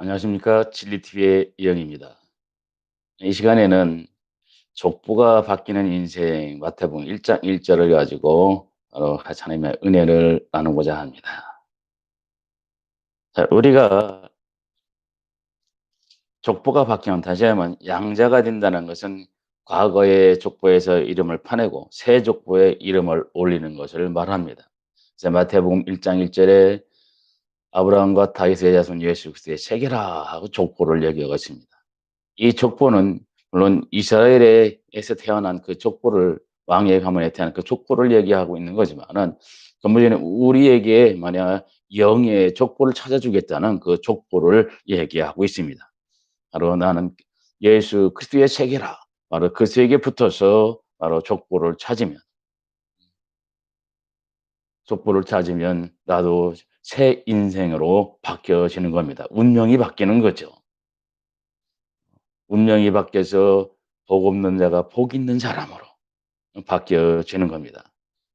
안녕하십니까. 진리TV의 이영입니다. 이 시간에는 족보가 바뀌는 인생 마태복음 1장 1절을 가지고 하나님의 은혜를 나누고자 합니다. 자, 우리가 족보가 바뀌면 다시 하면 양자가 된다는 것은 과거의 족보에서 이름을 파내고 새 족보에 이름을 올리는 것을 말합니다. 그래서 마태복음 1장 1절에 아브라함과 다윗의 자손 예수 그리스도의 세계라 하고 족보를 얘기하고 있습니다. 이 족보는 물론 이스라엘에서 태어난 그 족보를 왕의 가문에 태어난 그 족보를 얘기하고 있는 거지만은 근본적으로 우리에게 만약 영의 족보를 찾아주겠다는 그 족보를 얘기하고 있습니다. 바로 나는 예수 그리스도의 세계라. 바로 그 세계에 붙어서 바로 족보를 찾으면 나도 새 인생으로 바뀌어지는 겁니다. 운명이 바뀌는 거죠. 운명이 바뀌어서 복 없는 자가 복 있는 사람으로 바뀌어지는 겁니다.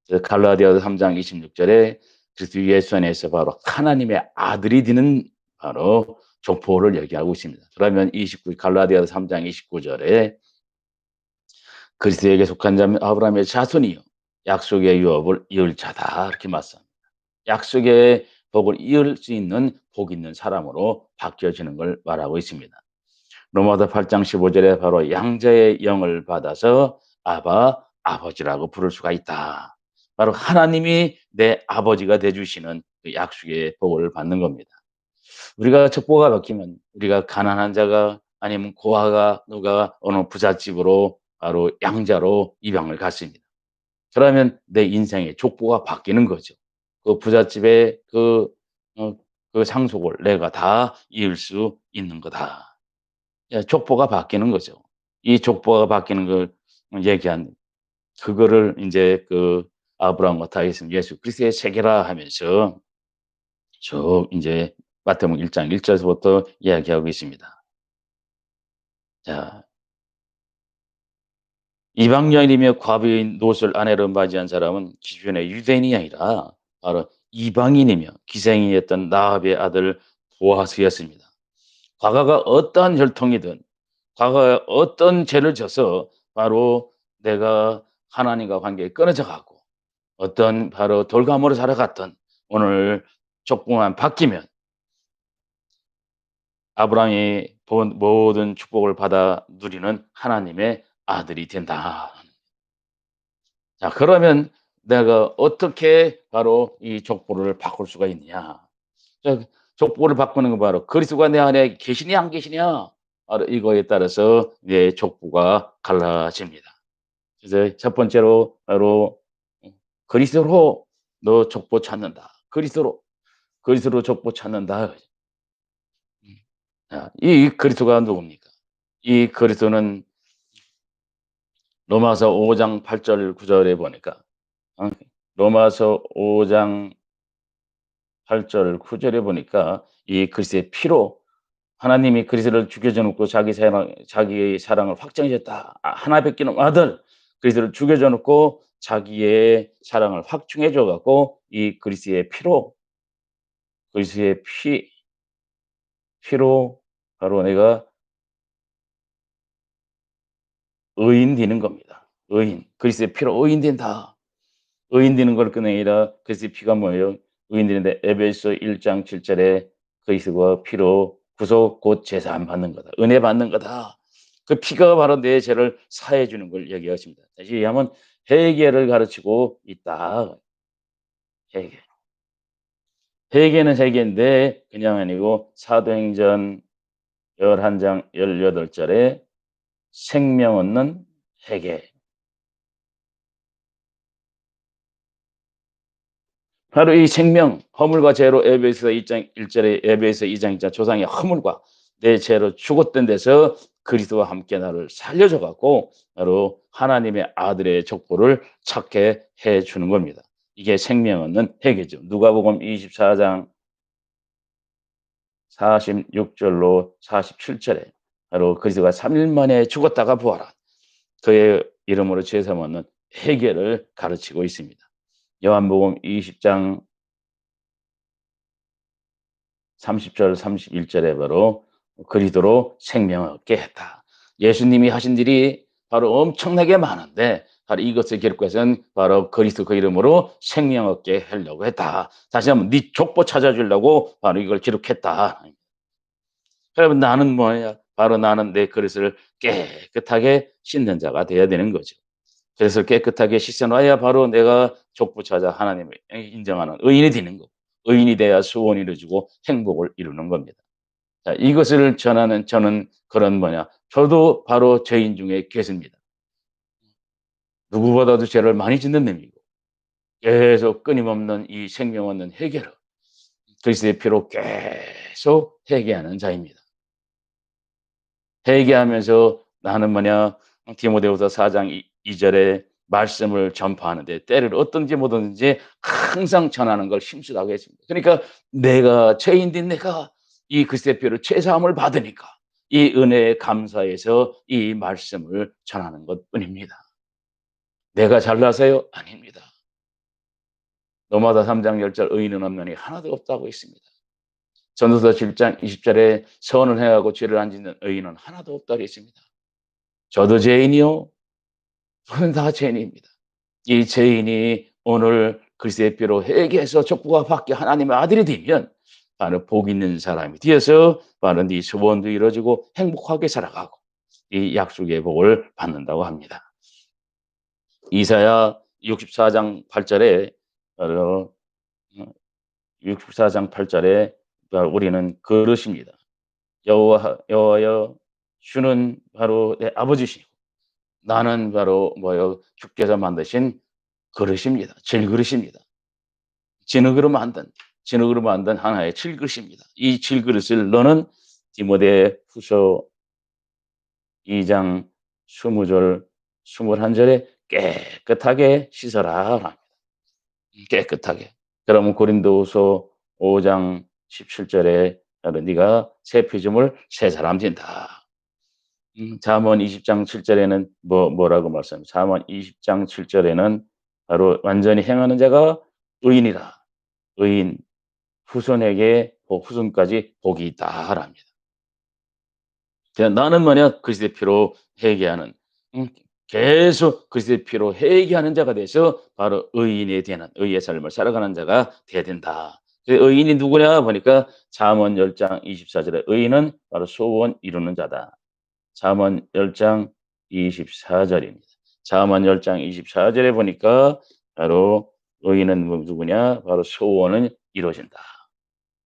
그래서 갈라디아서 3장 26절에 그리스도 예수 안에서 바로 하나님의 아들이 되는 바로 족보를 얘기하고 있습니다. 그러면 갈라디아서 3장 29절에 그리스도에게 속한 자면 아브라함의 자손이요 약속의 유업을 이을 자다 이렇게 말씀합니다. 약속의 복을 이을 수 있는 복 있는 사람으로 바뀌어지는 걸 말하고 있습니다. 로마서 8장 15절에 바로 양자의 영을 받아서 아버지라고 부를 수가 있다. 바로 하나님이 내 아버지가 돼 주시는 그 약속의 복을 받는 겁니다. 우리가 척보가 바뀌면 우리가 가난한 자가 아니면 고아가 누가 어느 부잣집으로 바로 양자로 입양을 갔습니다. 그러면 내 인생의 족보가 바뀌는 거죠. 그 부잣집의 어, 그 상속을 내가 다 이을 수 있는 거다. 족보가 바뀌는 거죠. 이 족보가 바뀌는 걸 얘기한 그거를 인제 아브라함과 다윗은 예수 그리스도의 세계라 하면서 쭉 인제 마태복음 1장 1 절에서부터 이야기하고 있습니다. 자, 이방 여인이며 과부인 롯을 아내로 맞이한 사람은 기존의 유대인이 아니라 바로 이방인이며 기생이었던 라합의 아들 보아스였습니다. 과거가 어떠한 혈통이든 과거에 어떤 죄를 져서 바로 내가 하나님과 관계에 끊어져 가고 어떤 바로 돌감으로 살아갔던 오늘 족보만 바뀌면 아브라함이 본 모든 축복을 받아 누리는 하나님의 아들이 된다. 자, 그러면 내가 어떻게 바로 이 족보를 바꿀 수가 있느냐? 자, 족보를 바꾸는 건 바로 그리스도가 내 안에 계시냐 안 계시냐? 바로 이거에 따라서 내 족보가 갈라집니다. 그래서 첫 번째로 바로 그리스도로 너 족보 찾는다. 그리스도로 족보 찾는다. 자, 이 그리스도가 누굽니까? 이 그리스도는 로마서 5장 8절 9절에 보니까 어 로마서 5장 8절 9절에 보니까 이 그리스도의 피로 하나님이 그리스도를 죽여 놓고 자기의 사랑을 확정하셨다. 하나밖에 없는 아들 그리스도를 죽여 놓고 자기의 사랑을 확증해 줘 갖고 이 그리스도의 피로 바로 내가 의인 되는 겁니다. 의인. 그리스도의 피로 의인 된다. 의인 되는 걸 아니라 그리스도의 피가 뭐예요? 의인 되는데 에베소 1장 7절에 그리스도와 피로 구속 곧 제사함 받는 거다. 은혜 받는 거다. 그 피가 바로 내 죄를 사해 주는 걸 얘기하십니다. 다시 얘기하면 회개를 가르치고 있다. 회개. 회개는 회개인데 그냥 아니고 사도행전 11장 18절에 생명 얻는 회개. 바로 이 생명, 허물과 죄로 에베소 2장 1절에 에베소 2장 2절 조상의 허물과 내 죄로 죽었던 데서 그리스도와 함께 나를 살려줘 갖고 바로 하나님의 아들의 족보를 찾게 해 주는 겁니다. 이게 생명 얻는 회개죠. 누가복음 24장 46절로 47절에 바로 그리스도가 3일 만에 죽었다가 부활한 그의 이름으로 제사 얻는 회개를 가르치고 있습니다. 요한복음 20장 30절 31절에 바로 그리스도로 생명을 얻게 했다. 예수님이 하신 일이 바로 엄청나게 많은데 바로 이것을 기록해서는 바로 그리스도 그 이름으로 생명 얻게 하려고 했다. 다시 한번 네 족보 찾아주려고 바로 이걸 기록했다. 여러분 나는 뭐냐? 바로 나는 내 그릇을 깨끗하게 씻는 자가 되어야 되는 거죠. 그래서 깨끗하게 씻어놔야 바로 내가 족보 찾아 하나님을 인정하는 의인이 되는 거고 의인이 돼야 소원이 이루어지고 행복을 이루는 겁니다. 자, 이것을 전하는 저는 그런 뭐냐? 저도 바로 죄인 중에 괴수입니다. 누구보다도 죄를 많이 짓는 놈이고 계속 끊임없는 이 생명 얻는 회개로 그리스도의 피로 계속 회개하는 자입니다. 회개하면서 나는 뭐냐 디모데후서 4장 2절에 말씀을 전파하는데 때를 어떤지 뭐든지 항상 전하는 걸 힘쓰다고 했습니다. 그러니까 내가 죄인된 내가 이 그리스도의 피로 죄사함을 받으니까 이 은혜에 감사해서 이 말씀을 전하는 것뿐입니다. 내가 잘나서요? 아닙니다. 로마서 3장 10절 의인은 없느니 하나도 없다고 했습니다. 전도서 7장 20절에 선을 행하고 죄를 안 짓는 의인은 하나도 없다고 했습니다. 저도 죄인이요. 저는 다 죄인입니다. 이 죄인이 오늘 그리스도의 피로 회개해서 족보가 바뀌어 하나님의 아들이 되면 바로 복 있는 사람이 되어서 바로 네 소원도 이루어지고 행복하게 살아가고 이 약속의 복을 받는다고 합니다. 이사야 64장 8절에 바로 64장 8절에 우리는 그릇입니다. 여호와여 주는 바로 내 아버지시고 나는 바로 뭐요 주께서 만드신 그릇입니다. 질그릇입니다. 진흙으로 만든 하나의 질그릇입니다. 이 질그릇을 너는 디모데 후서 2장 20절 21절에 깨끗하게 씻어라. 깨끗하게. 그러면 고린도후서 5장 17절에 네가 새 피조물 새 사람 된다. 잠언 20장 7절에는 뭐라고 말씀합니까? 잠언 20장 7절에는 바로 완전히 행하는 자가 의인이라. 의인 후손에게 후손까지 복이 있다랍니다. 나는 만약 그리스도의 피로 회개하는 계속 그리스도의 피로 회개하는 자가 돼서 바로 의인이 되는 의의 삶을 살아가는 자가 돼야 된다. 의인이 누구냐 보니까 잠언 10장 24절에 의인은 바로 소원 이루는 자다. 잠언 10장 24절입니다. 잠언 10장 24절에 보니까 바로 의인은 누구냐? 바로 소원은 이루어진다.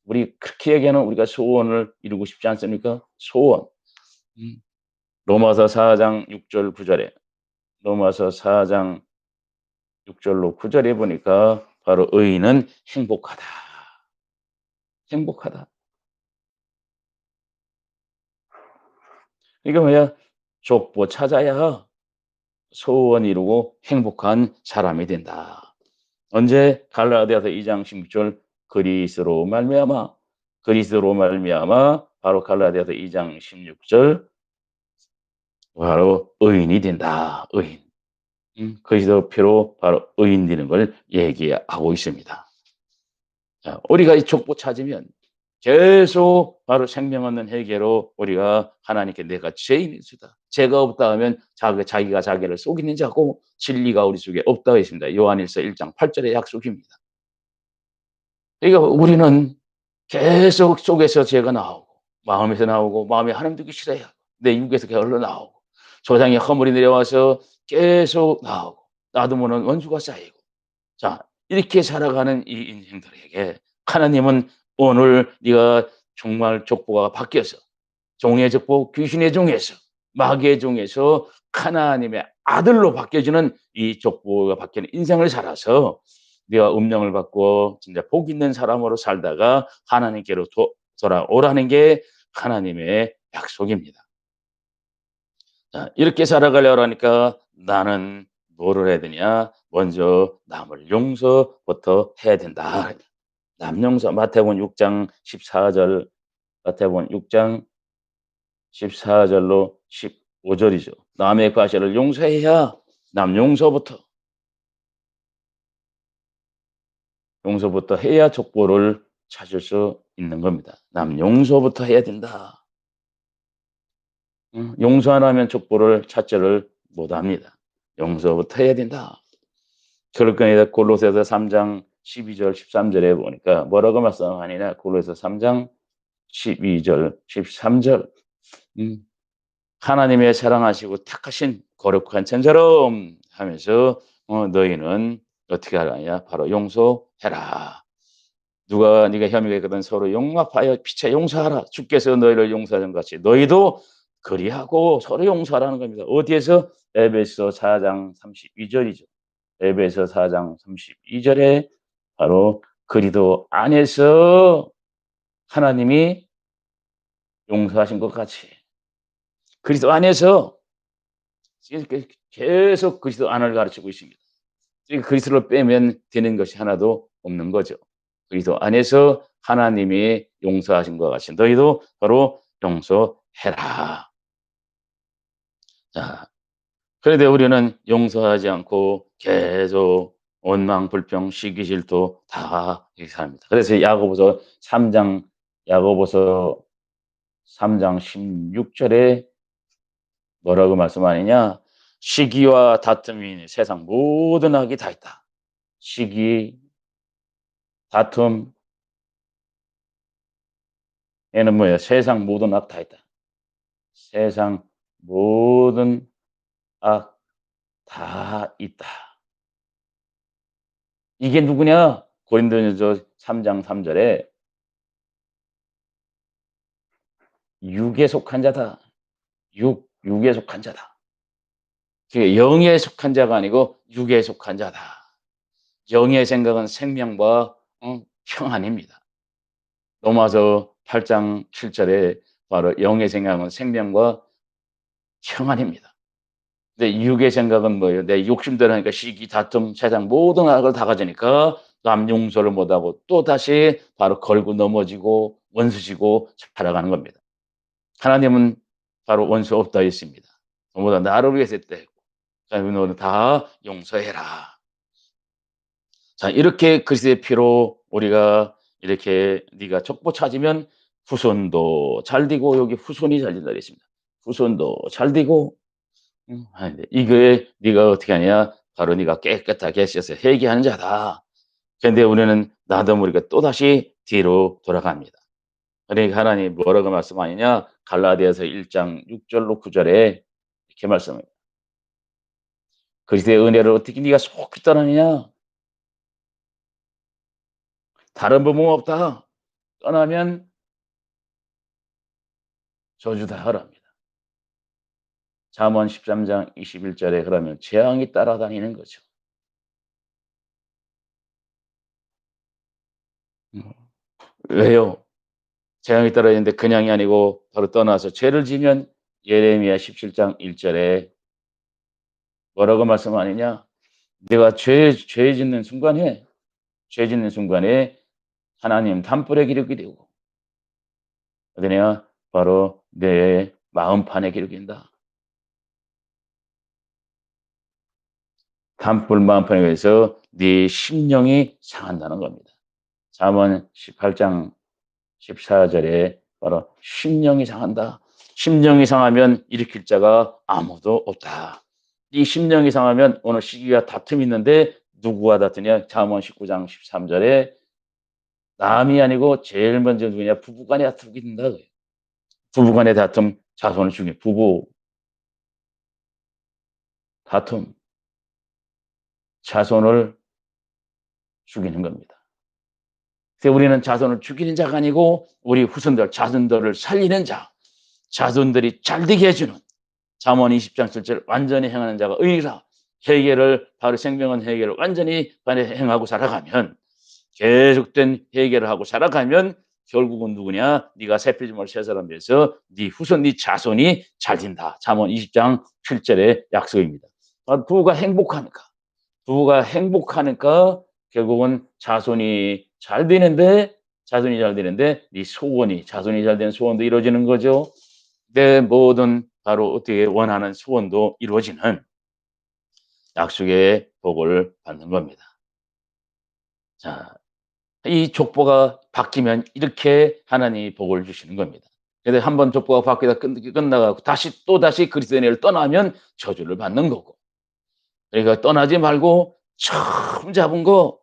우리 그렇게 얘기하는 우리가 소원을 이루고 싶지 않습니까? 소원. 로마서 4장 6절 9절에 로마서 4장 6절로 9절에 보니까 바로 의인은 행복하다. 행복하다. 이게 뭐야? 족보 찾아야 소원 이루고 행복한 사람이 된다. 언제? 갈라디아서 2장 16절 그리스도로 말미암아 바로 갈라디아서 2장 16절 바로 의인이 된다. 의인. 그리스도 피로 바로 의인 되는 걸 얘기하고 있습니다. 자, 우리가 이 족보 찾으면 계속 바로 생명 얻는 회개로 우리가 하나님께 내가 죄인일 수다. 죄가 없다 하면 자기가 자기를 속이는 자고 진리가 우리 속에 없다고 했습니다. 요한일서 1장 8절의 약속입니다. 그러니까 우리는 계속 속에서 죄가 나오고 마음에서 나오고 마음에 하나님 두기 싫어요. 내 육에서 게을러 나오고 조상의 허물이 내려와서 계속 나오고 나도 모르는 원수가 쌓이고 자 이렇게 살아가는 이 인생들에게 하나님은 오늘 네가 정말 족보가 바뀌어서 종의 족보 귀신의 종에서 마귀의 종에서 하나님의 아들로 바뀌어지는 이 족보가 바뀌는 인생을 살아서 네가 음령을 받고 진짜 복 있는 사람으로 살다가 하나님께로 돌아오라는 게 하나님의 약속입니다. 자, 이렇게 살아가려고 하니까 나는 뭐를 해야 되냐? 먼저 남을 용서부터 해야 된다. 남 용서 마태복음 6장 14절 마태복음 6장 14절로 15절이죠. 남의 과실을 용서해야 남 용서부터 해야 족보를 찾을 수 있는 겁니다. 남 용서부터 해야 된다. 용서 안 하면 족보를 찾지를 못합니다. 용서부터 해야 된다. 그러니까 골로새서 3장 12절 13절에 보니까 뭐라고 말씀하느냐. 골로새서 3장 12절 13절 하나님의 사랑하시고 택하신 거룩한 천사럼 하면서 너희는 어떻게 하라냐. 바로 용서해라. 누가 네가 혐의가 있거든 서로 용납하여 피차 용서하라. 주께서 너희를 용서하신 같이 너희도 그리하고 서로 용서하라는 겁니다. 어디에서? 에베소 4장 32절이죠. 에베소 4장 32절에 바로 그리스도 안에서 하나님이 용서하신 것 같이 그리스도 안에서 계속 그리스도 안을 가르치고 있습니다. 그리스도를 빼면 되는 것이 하나도 없는 거죠. 그리스도 안에서 하나님이 용서하신 것 같이 너희도 바로 용서해라. 자, 그런데 우리는 용서하지 않고 계속 원망, 불평, 시기, 질투 다 이렇게 삽니다. 그래서 야고보서 3장 16절에 뭐라고 말씀하느냐? 시기와 다툼이 세상 모든 악이 다 있다. 시기, 다툼, 얘는 뭐예요? 세상 모든 악 다 있다. 세상 모든 악 다 있다. 이게 누구냐? 고린도전서 3장 3절에 육에 속한 자다. 육에 속한 자다. 영에 속한 자가 아니고 육에 속한 자다. 영의 생각은 생명과 평안입니다. 로마서 8장 7절에 바로 영의 생각은 생명과 평안입니다. 근데 육의 생각은 뭐예요? 내 욕심대로 하니까 시기, 다툼, 세상 모든 악을 다 가지니까 남 용서를 못하고 또다시 바로 걸고 넘어지고 원수지고 살아가는 겁니다. 하나님은 바로 원수 없다 했습니다. 너보다 나를 위해서 했다. 너는 다 용서해라. 자, 이렇게 그리스도의 피로 우리가 이렇게 네가 족보 찾으면 후손도 잘 되고 여기 후손이 잘 된다 그랬습니다. 후손도 잘 되고 하는데 이거에 네가 어떻게 하냐? 바로 네가 깨끗하게 씻어서 회개하는 자다. 그런데 우리는 나도 모르게 또다시 뒤로 돌아갑니다. 그러니까 하나님 뭐라고 말씀하느냐? 갈라디아서 1장 6절로 9절에 이렇게 말씀합니다. 그리스도의 은혜를 어떻게 네가 속히 떠나느냐? 다른 법은 없다. 떠나면 저주다 하랍니다. 잠언 13장 21절에 그러면 재앙이 따라다니는 거죠. 왜요? 재앙이 따라다니는데 그냥이 아니고 바로 떠나서 죄를 지면 예레미야 17장 1절에 뭐라고 말씀하느냐? 내가 죄 짓는 순간에 하나님 담불에 기록이 되고 어디냐? 바로 내 마음판에 기록된다. 담불 마음판에 의해서 네 심령이 상한다는 겁니다. 잠언 18장 14절에 바로 심령이 상한다. 심령이 상하면 일으킬 자가 아무도 없다. 이 심령이 상하면 오늘 시기가 다툼이 있는데 누구와 다투냐? 잠언 19장 13절에 남이 아니고 제일 먼저 누구냐? 부부간에 다투게 된다. 부부간의 다툼 자손을 죽이는 부부 다툼 자손을 죽이는 겁니다. 그래서 우리는 자손을 죽이는 자가 아니고 우리 후손들 자손들을 살리는 자, 자손들이 잘되게 해주는 잠언 20장 7절 완전히 행하는 자가 의라. 회개를 바로 생명은 회개를 완전히 행하고 살아가면 계속된 회개를 하고 살아가면 결국은 누구냐? 네가 세피지말 세 사람 돼서 네 후손, 네 자손이 잘 된다. 잠언 20장 7절의 약속입니다. 부부가 행복하니까 결국은 자손이 잘 되는데 네 자손이 잘 되는 소원도 이루어지는 거죠. 내 모든 바로 어떻게 원하는 소원도 이루어지는 약속의 복을 받는 겁니다. 자, 이 족보가 바뀌면 이렇게 하나님이 복을 주시는 겁니다. 근데 한 번 족보가 바뀌다 끝나가고 다시 또다시 그리스도의 은혜를 떠나면 저주를 받는 거고. 그러니까 떠나지 말고 처음 잡은 거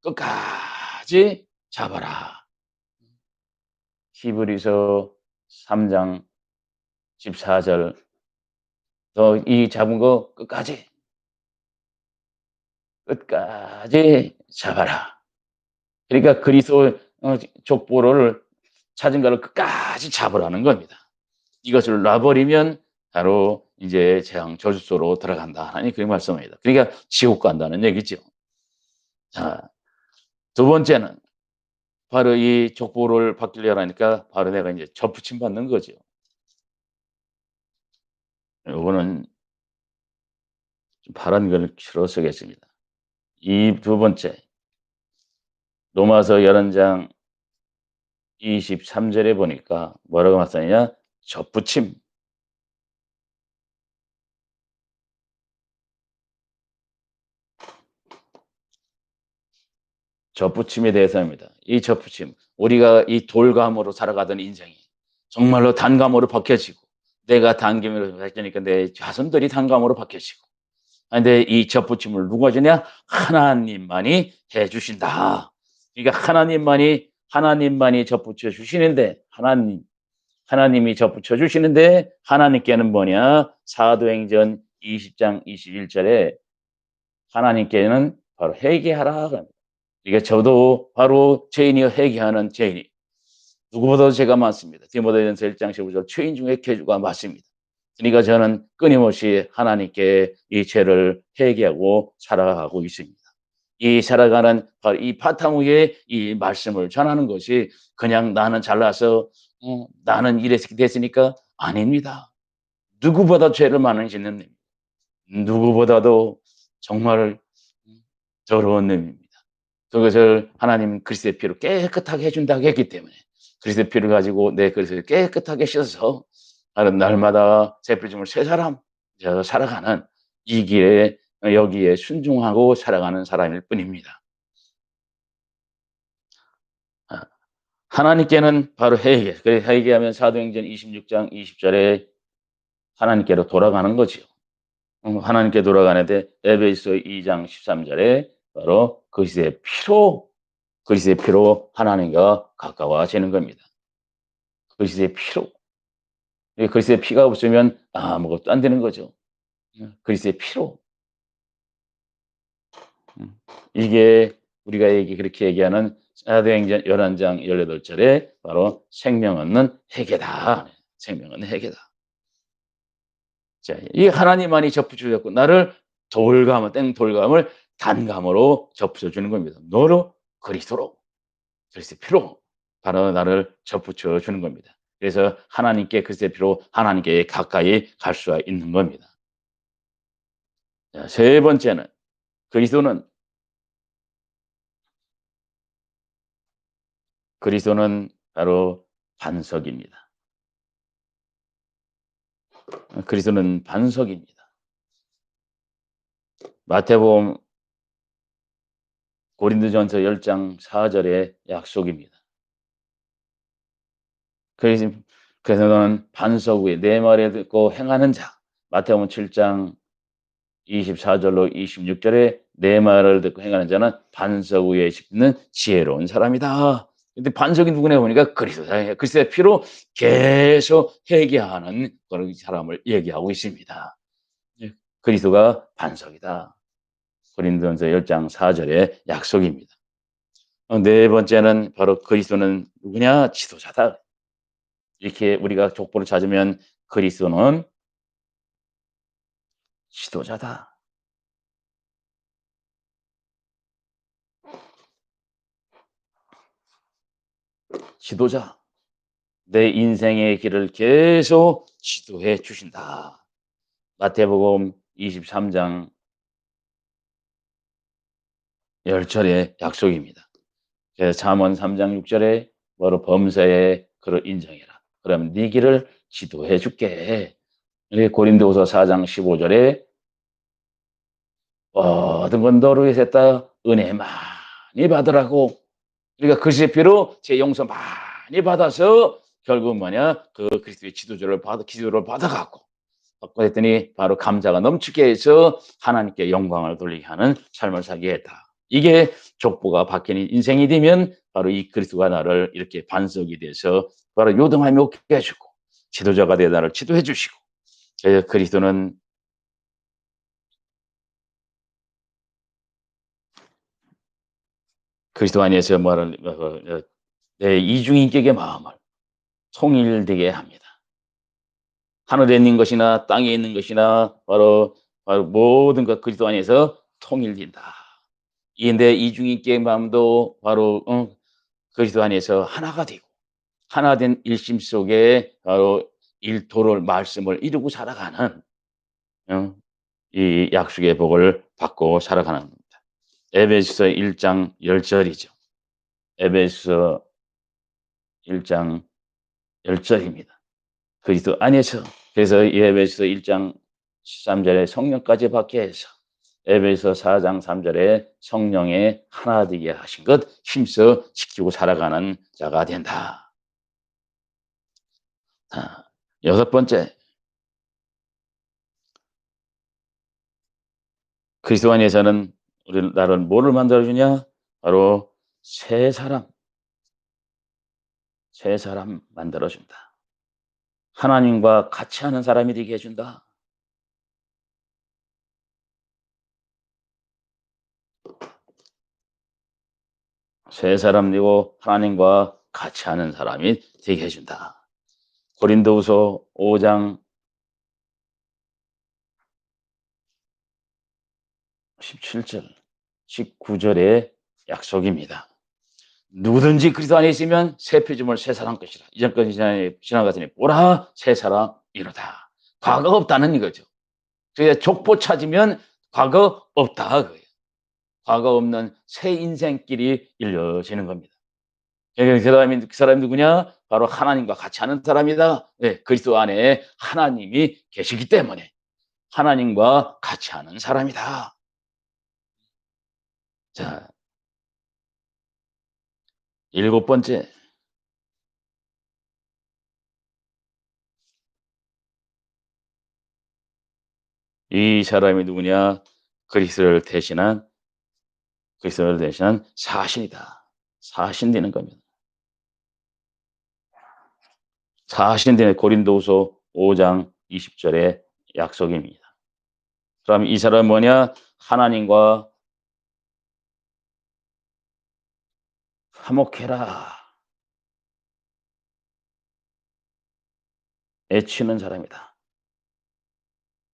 끝까지 잡아라. 히브리서 3장 14절 너 이 잡은 거 끝까지 잡아라. 그러니까 그리스도 족보를 찾은 거를 끝까지 잡으라는 겁니다. 이것을 놔버리면 바로 이제 재앙 저주소로 들어간다. 하나님 그렇게 말씀합니다. 그러니까 지옥 간다는 얘기죠. 자, 두 번째는 바로 이 족보를 바뀌려고 하니까 바로 내가 이제 접붙임 받는 거죠. 요거는 좀 바른 걸 실어 쓰겠습니다. 이 두 번째 로마서 11장 23절에 보니까 뭐라고 말씀하냐? 접붙임. 접붙임에 대해서입니다. 이 접붙임. 우리가 이 돌감으로 살아가던 인생이 정말로 단감으로 바뀌어지고 내가 단감으로 바뀌니까 내 자손들이 단감으로 바뀌어지고 근데 이 접붙임을 누가 주냐? 하나님만이 해 주신다. 그러니까 하나님만이 접붙여 주시는데 하나님이 접붙여 주시는데 하나님께는 뭐냐? 사도행전 20장 21절에 하나님께는 바로 회개하라. 그러니까 저도 바로 죄인이여 회개하는 죄인이 누구보다도 죄가 많습니다. 디모데전서 1장 15절 죄인 중에 괴주가 많습니다. 그러니까 저는 끊임없이 하나님께 이 죄를 회개하고 살아가고 있습니다. 이 살아가는 바로 이 바탕 위에 이 말씀을 전하는 것이 그냥 나는 잘나서 나는 이랬 됐으니까 아닙니다. 누구보다 죄를 많이 짓는 님, 누구보다도 정말 더러운 놈입니다. 그것을 하나님 그리스도의 피로 깨끗하게 해준다고 했기 때문에 그리스도의 피를 가지고 내 그리스도를 깨끗하게 씻어서 나는 날마다 제피즘을 새 사람 살아가는 이 길에 여기에 순종하고 살아가는 사람일 뿐입니다. 하나님께는 바로 회개. 그래 회개하면 사도행전 26장 20절에 하나님께로 돌아가는 거지요. 하나님께 돌아가는데 에베소 2장 13절에 바로 그리스도의 피로 하나님과 가까워지는 겁니다. 그리스도의 피로. 그리스도의 피가 없으면 아무것도 안 되는 거죠. 그리스도의 피로. 이게 우리가 그렇게 얘기하는 사도행전 11장 18절에 바로 생명 얻는 회개다. 생명 얻는 회개다. 자, 이 하나님만이 접붙여줬고 나를 돌감을 단감으로 접붙여주는 겁니다. 너로 그리스도로 그리스도의 피로 바로 나를 접붙여 주는 겁니다. 그래서 하나님께 그리스도의 피로 하나님께 가까이 갈 수가 있는 겁니다. 자, 세 번째는 그리스도는 바로 반석입니다. 그리스도는 반석입니다. 마태복음 고린도전서 10장 4절의 약속입니다. 그래서 너는 반석 위에 내 말을 듣고 행하는 자. 마태복음 7장 24절로 26절에 내 말을 듣고 행하는 자는 반석 위에 짚는 지혜로운 사람이다. 근데 반석이 누구냐 보니까 그리스도다. 그리스도의 피로 계속 회개하는 그런 사람을 얘기하고 있습니다. 그리스도가 반석이다. 고린도전서 10장 4절의 약속입니다. 네 번째는 바로 그리스도는 누구냐? 지도자다. 이렇게 우리가 족보를 찾으면 그리스도는 지도자다. 지도자. 내 인생의 길을 계속 지도해 주신다. 마태복음 23장 10절의 약속입니다. 그래서 잠언 3장 6절에 바로 범사에 그를 인정해라. 그러면 네 길을 지도해 줄게. 고린도후서 4장 15절에 모든 건 너를 위해서 했다. 은혜 많이 받으라고 그러니까 그리스도의 피로 제 용서 많이 받아서 결국 뭐냐 그 그리스도의 지도자를 받아 기도를 받아 갖고 그랬더니 바로 감사가 넘치게 해서 하나님께 영광을 돌리게 하는 삶을 살게 했다. 이게 족보가 바뀌는 인생이 되면 바로 이 그리스도가 나를 이렇게 반석이 돼서 바로 요동하며 오게 해주고 지도자가 되어 나를 지도해 주시고 그래서 그리스도는 그리스도 안에서 뭐를 내 이중인격의 마음을 통일되게 합니다. 하늘에 있는 것이나 땅에 있는 것이나 바로 모든 것 그리스도 안에서 통일된다. 이 내 이중인격의 마음도 바로 그리스도 안에서 하나가 되고 하나된 일심 속에 바로 일토를 말씀을 이루고 살아가는 어, 이 약속의 복을 받고 살아가는 겁니다. 에베소서 1장 10절이죠. 에베소서 1장 10절입니다. 그리스도 안에서 그래서 이 에베소서 1장 13절에 성령까지 받게 해서 에베소서 4장 3절에 성령의 하나 되게 하신 것 힘써 지키고 살아가는 자가 된다. 자, 여섯 번째 그리스도 안에서는 우리 나를 뭐를 만들어주냐? 바로 새 사람, 새 사람 만들어준다. 하나님과 같이 하는 사람이 되게 해준다. 새 사람 되고 하나님과 같이 하는 사람이 되게 해준다. 고린도후서 5장 17절, 19절의 약속입니다. 누구든지 그리스도 안에 있으면 새 피조물 새 사람 것이라. 이전 것이 지나갔으니 보라 새 사람이로다. 과거 없다는 이거죠. 그래서 족보 찾으면 과거 없다 그거예요. 과거 없는 새 인생길이 이어지는 겁니다. 그 사람이 누구냐? 바로 하나님과 같이 하는 사람이다. 네, 그리스도 안에 하나님이 계시기 때문에 하나님과 같이 하는 사람이다. 자, 일곱 번째. 이 사람이 누구냐? 그리스도를 대신한 사신이다. 사신 되는 겁니다. 사신 되는 고린도후서 5장 20절의 약속입니다. 그럼 이 사람은 뭐냐? 하나님과 화목해라. 애치는 사람이다.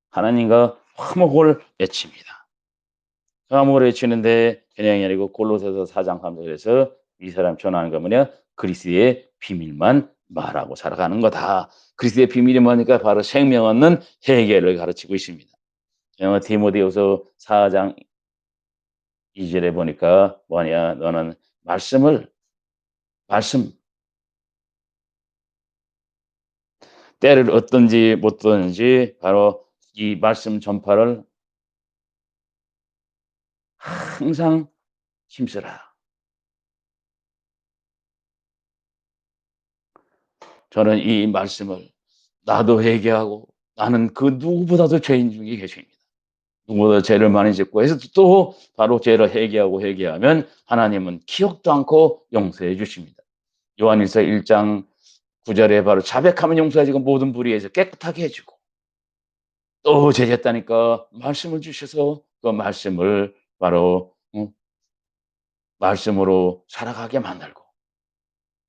하나님과 화목을 애칩니다. 화목을 애치는데 그냥이 아니고 골로새서 4장 3절에서 이 사람 전하는 거 뭐냐? 그리스도의 비밀만 말하고 살아가는 거다. 그리스도의 비밀이 뭐니까 바로 생명 얻는 회개를 가르치고 있습니다. 디모데후서 4장 2절에 보니까 뭐냐? 너는 말씀 때를 얻든지 못 얻든지 바로 이 말씀 전파를 항상 힘쓰라. 저는 이 말씀을 나도 회개하고 나는 그 누구보다도 죄인 중에 계십니다. 누구보다 죄를 많이 짓고 해서 또 바로 죄를 회개하면 하나님은 기억도 않고 용서해 주십니다. 요한일서 1장 9절에 바로 자백하면 용서하시고 모든 불의에서 깨끗하게 해주고 또 죄졌다니까 말씀을 주셔서 그 말씀을 바로 말씀으로 살아가게 만들고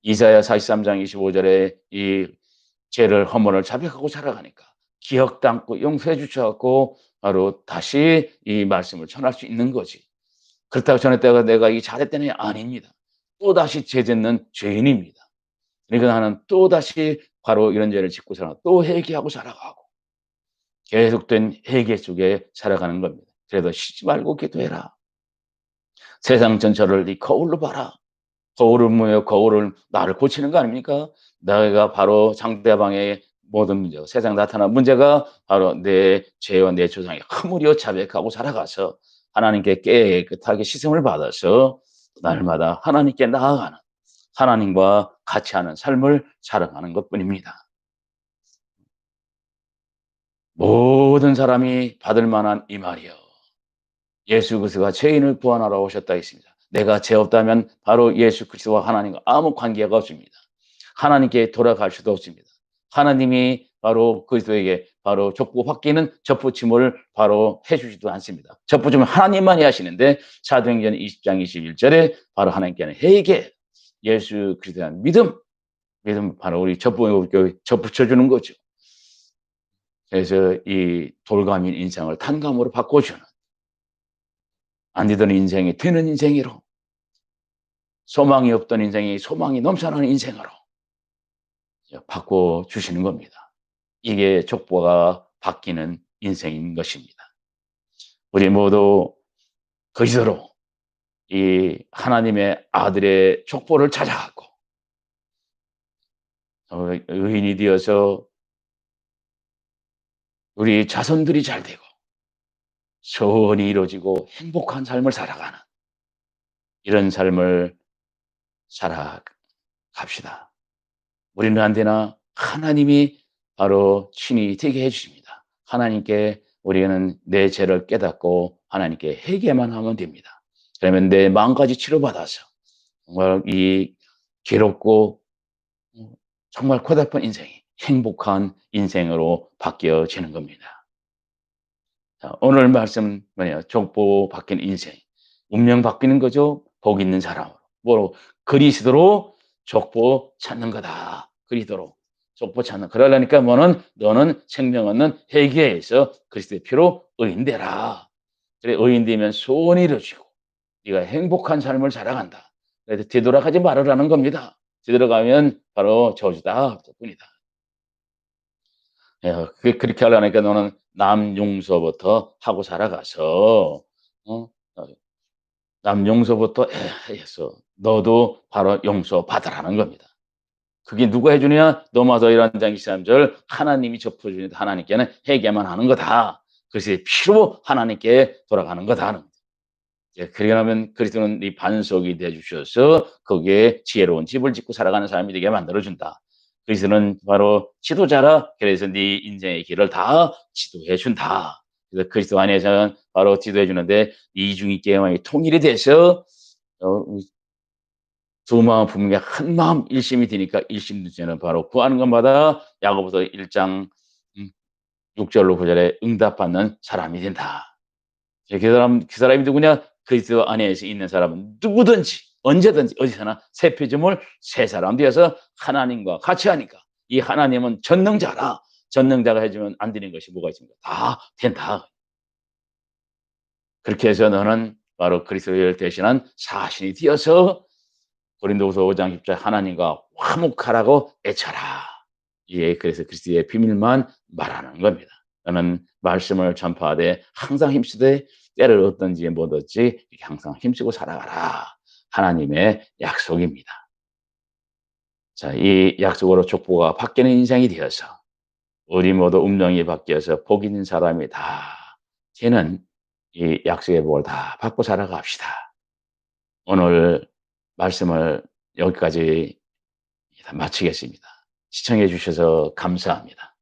이사야 43장 25절에 이 죄를 허물을 자백하고 살아가니까 기억도 않고 용서해 주셔갖고 바로 다시 이 말씀을 전할 수 있는 거지. 그렇다고 전했다가 내가 이 잘했다는 게 아닙니다. 또다시 죄 짓는 죄인입니다. 그러니까 나는 또다시 바로 이런 죄를 짓고 살아 또 회개하고 살아가고 계속된 회개 속에 살아가는 겁니다. 그래도 쉬지 말고 기도해라. 세상 전체를 네 거울로 봐라. 거울을 보며 거울을 나를 고치는 거 아닙니까? 내가 바로 상대방의 모든 문제, 세상 나타난 문제가 바로 내 죄와 내 조상이 허물이여 자백하고 살아가서 하나님께 깨끗하게 시샘을 받아서 날마다 하나님께 나아가는, 하나님과 같이 하는 삶을 살아가는 것뿐입니다. 모든 사람이 받을 만한 이 말이요. 예수 그리스도가 죄인을 구원하러 오셨다 했습니다. 내가 죄 없다면 바로 예수 그리스도와 하나님과 아무 관계가 없습니다. 하나님께 돌아갈 수도 없습니다. 하나님이 바로 그리스도에게 바로 족보 바뀌는 접붙임을 바로 해주지도 않습니다. 접붙임을 하나님만이 하시는데 사도행전 20장 21절에 바로 하나님께는 회개, 예수 그리스도에 대한 믿음 바로 우리 접붙여주는 거죠. 그래서 이 돌감인 인생을 탄감으로 바꿔주는, 안 되던 인생이 되는 인생으로, 소망이 없던 인생이 소망이 넘쳐나는 인생으로 바꿔주시는 겁니다. 이게 족보가 바뀌는 인생인 것입니다. 우리 모두 그리스도로 이 하나님의 아들의 족보를 찾아갖고 의인이 되어서 우리 자손들이 잘 되고 소원이 이루어지고 행복한 삶을 살아가는 이런 삶을 살아갑시다. 우리는 언제나 하나님이 바로 친히 되게 해주십니다. 하나님께 우리는 내 죄를 깨닫고 하나님께 회개만 하면 됩니다. 그러면 내 마음까지 치료받아서 정말 이 괴롭고 정말 고달픈 인생이 행복한 인생으로 바뀌어지는 겁니다. 자, 오늘 말씀 뭐냐? 족보 바뀐 인생, 운명 바뀌는 거죠. 복 있는 사람으로, 뭐로 그리스도로 족보 찾는 거다. 그리스도로 족보 찾는. 그러려니까 너는 생명 얻는 회개에서 그리스도의 피로 의인되라. 그래 의인되면 소원이 이루어지고 네가 행복한 삶을 살아간다. 그래서 되돌아가지 말으라는 겁니다. 되돌아가면 바로 저주다. 뿐이다. 그렇게 하려니까 너는 남 용서부터 하고 살아가서 어? 남 용서부터 해서 너도 바로 용서받으라는 겁니다. 그게 누가 해주냐? 로마서 1장 23절 하나님이 접어주는데 하나님께는 회개만 하는 거다. 그래서 피로 하나님께 돌아가는 거다. 그러면 그리스도는 이 반석이 되어주셔서 거기에 지혜로운 집을 짓고 살아가는 사람이 되게 만들어준다. 그리스도는 바로 지도자라. 그래서 네 인생의 길을 다 지도해준다. 그래서 그리스도 안에서는 바로 지도해주는데 이중이 깨어만이 통일이 돼서 두 마음 분명히 한 마음 일심이 되니까 일심전은 바로 구하는 것마다 야고보서 1장 6절로 9절에 응답받는 사람이 된다. 그 사람이 누구냐? 그리스도 안에서 있는 사람은 누구든지 언제든지 어디서나 새 피조물 새 사람 되어서 하나님과 같이 하니까 이 하나님은 전능자라. 전능자가 해주면 안 되는 것이 뭐가 있습니까? 다 된다. 그렇게 해서 너는 바로 그리스도를 대신한 사신이 되어서 고린도후서 5장 10절 하나님과 화목하라고 애쳐라. 예, 그래서 그리스도의 비밀만 말하는 겁니다. 너는 말씀을 전파하되 항상 힘쓰되 때를 얻든지 못 얻지 항상 힘쓰고 살아가라. 하나님의 약속입니다. 자, 이 약속으로 족보가 바뀌는 인생이 되어서 우리 모두 운명이 바뀌어서 복 있는 사람이 다 되는 이 약속의 복을 다 받고 살아갑시다. 오늘 말씀을 여기까지 마치겠습니다. 시청해 주셔서 감사합니다.